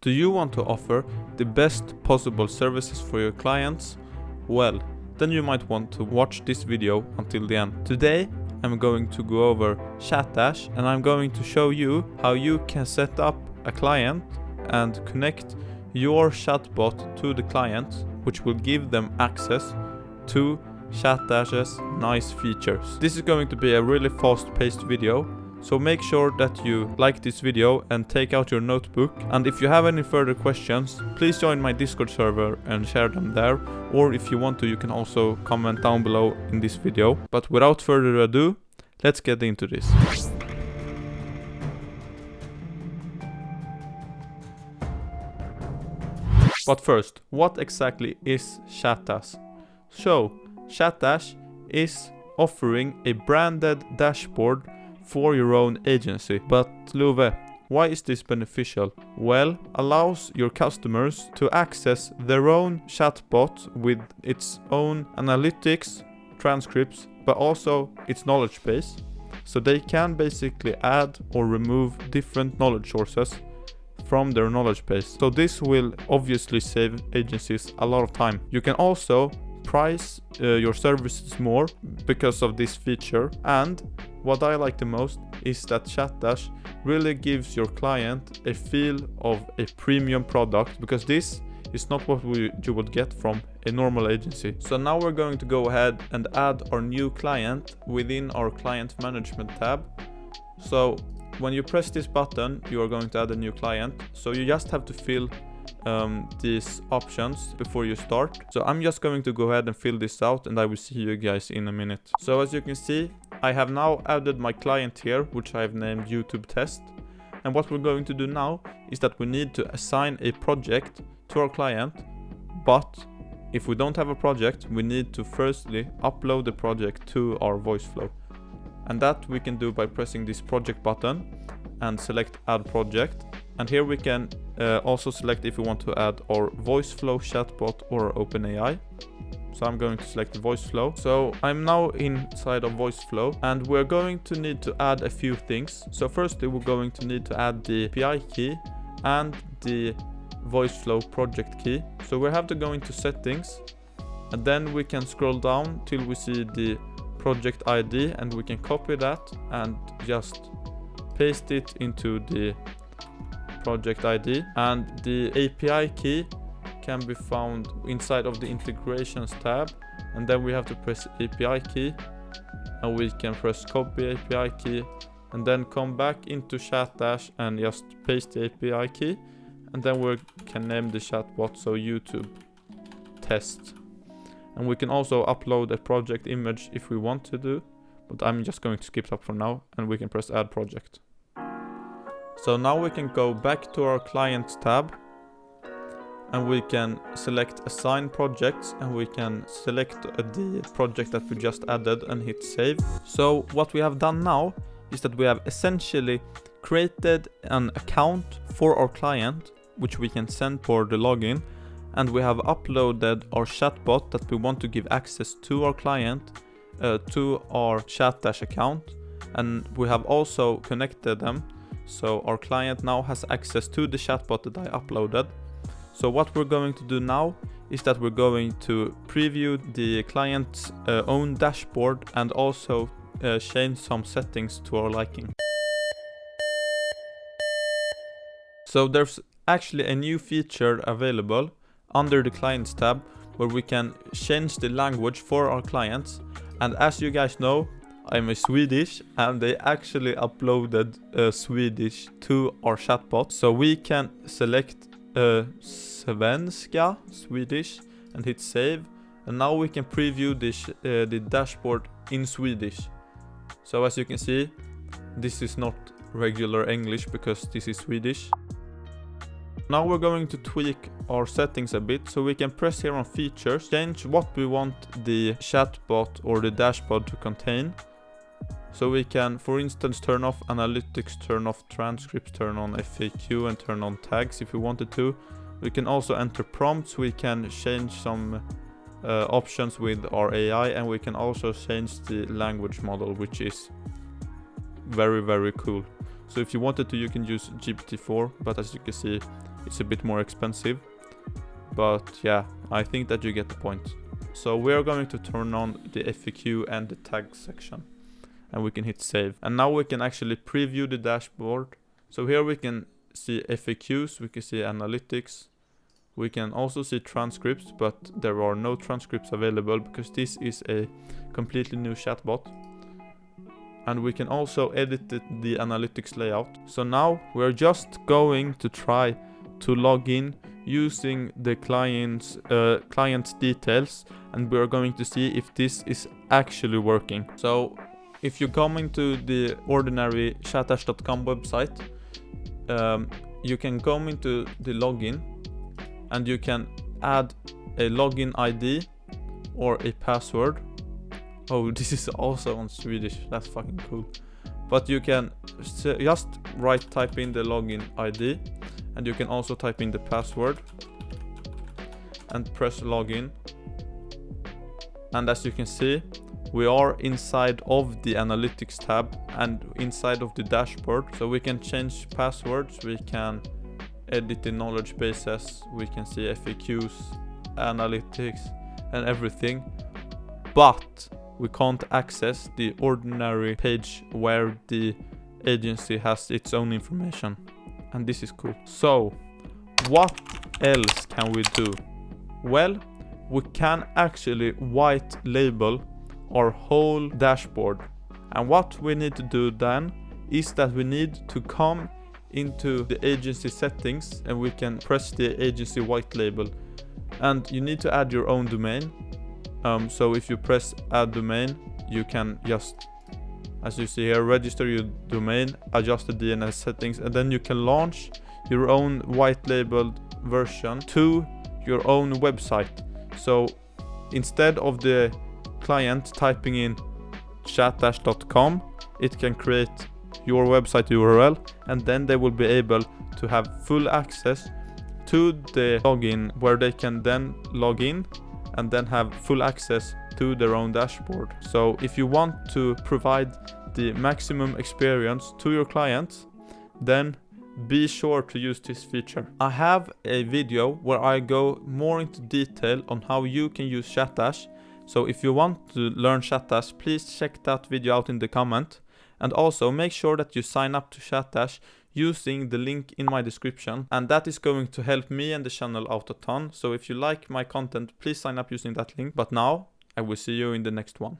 Do you want to offer the best possible services for your clients? Well, then you might want to watch this video until the end. Today, I'm going to go over ChatDash and I'm going to show you how you can set up a client and connect your chatbot to the client, which will give them access to ChatDash's nice features. This is going to be a really fast-paced video, so make sure that you like this video and take out your notebook. And if you have any further questions, please join my Discord server and share them there. Or if you want to, you can also comment down below in this video. But without further ado, let's get into this. But first, what exactly is ChatDash? So, ChatDash is offering a branded dashboard for your own agency. But Love, why is this beneficial? Well, allows your customers to access their own chatbot with its own analytics, transcripts, but also its knowledge base. So they can basically add or remove different knowledge sources from their knowledge base. So this will obviously save agencies a lot of time. You can also price your services more because of this feature, and what I like the most is that ChatDash really gives your client a feel of a premium product, because this is not what you would get from a normal agency. So now we're going to go ahead and add our new client within our client management tab. So when you press this button, you are going to add a new client. So you just have to fill these options before you start. So I'm just going to go ahead and fill this out, and I will see you guys in a minute. So as you can see, I have now added my client here, which I have named YouTube test. And what we're going to do now is that we need to assign a project to our client. But if we don't have a project, we need to firstly upload the project to our Voiceflow. And that we can do by pressing this project button and select add project. And here we can also select if we want to add our Voiceflow chatbot or OpenAI. So I'm going to select Voiceflow. So I'm now inside of Voiceflow, and we're going to need to add a few things. So firstly, we're going to need to add the API key and the Voiceflow project key. So we have to go into settings, and then we can scroll down till we see the project ID, and we can copy that and just paste it into the project ID. And the API key can be found inside of the integrations tab, and then we have to press API key, and we can press copy API key, and then come back into ChatDash and just paste the API key, and then we can name the chatbot, so YouTube test. And we can also upload a project image if we want to do, but I'm just going to skip that for now, and we can press add project. So now we can go back to our clients tab, and we can select assign projects, and we can select the project that we just added and hit save. So what we have done now is that we have essentially created an account for our client, which we can send for the login, and we have uploaded our chatbot that we want to give access to our client to our ChatDash account, and we have also connected them. So our client now has access to the chatbot that I uploaded. So what we're going to do now is that we're going to preview the client's own dashboard and also change some settings to our liking. So there's actually a new feature available under the clients tab where we can change the language for our clients. And as you guys know, I'm a Swedish, and they actually uploaded Swedish to our chatbot. So we can select svenska, Swedish, and hit save. And now we can preview the dashboard in Swedish. So as you can see, this is not regular English because this is Swedish. Now we're going to tweak our settings a bit, so we can press here on features, change what we want the chatbot or the dashboard to contain. So we can, for instance, turn off analytics, turn off transcripts, turn on FAQ, and turn on tags if we wanted to. We can also enter prompts, we can change some options with our AI, and we can also change the language model, which is very, very cool. So if you wanted to, you can use GPT-4, but as you can see, it's a bit more expensive. But yeah, I think that you get the point. So we are going to turn on the FAQ and the tag section, and we can hit save. And now we can actually preview the dashboard. So here we can see FAQs, we can see analytics, we can also see transcripts, but there are no transcripts available because this is a completely new chatbot. And we can also edit the analytics layout. So now we're just going to try to log in using the client's details, and we're going to see if this is actually working. So if you come into the ordinary chatdash.com website, you can come into the login and you can add a login ID or a password. Oh, this is also on Swedish, that's fucking cool. But you can just type in the login ID, and you can also type in the password and press login. And as you can see, we are inside of the analytics tab and inside of the dashboard. So we can change passwords, we can edit the knowledge bases, we can see FAQs, analytics and everything. But we can't access the ordinary page where the agency has its own information. And this is cool. So what else can we do? Well, we can actually white label our whole dashboard. And what we need to do then is that we need to come into the agency settings, and we can press the agency white label. And you need to add your own domain. So if you press add domain, you can just, as you see here, register your domain, adjust the DNS settings, and then you can launch your own white labeled version to your own website. So instead of the client typing in chatdash.com, it can create your website URL, and then they will be able to have full access to the login, where they can then log in and then have full access to their own dashboard. So if you want to provide the maximum experience to your clients, then be sure to use this feature. I have a video where I go more into detail on how you can use ChatDash. So if you want to learn ChatDash, please check that video out in the comment. And also make sure that you sign up to ChatDash using the link in my description, and that is going to help me and the channel out a ton. So if you like my content, please sign up using that link. But now I will see you in the next one.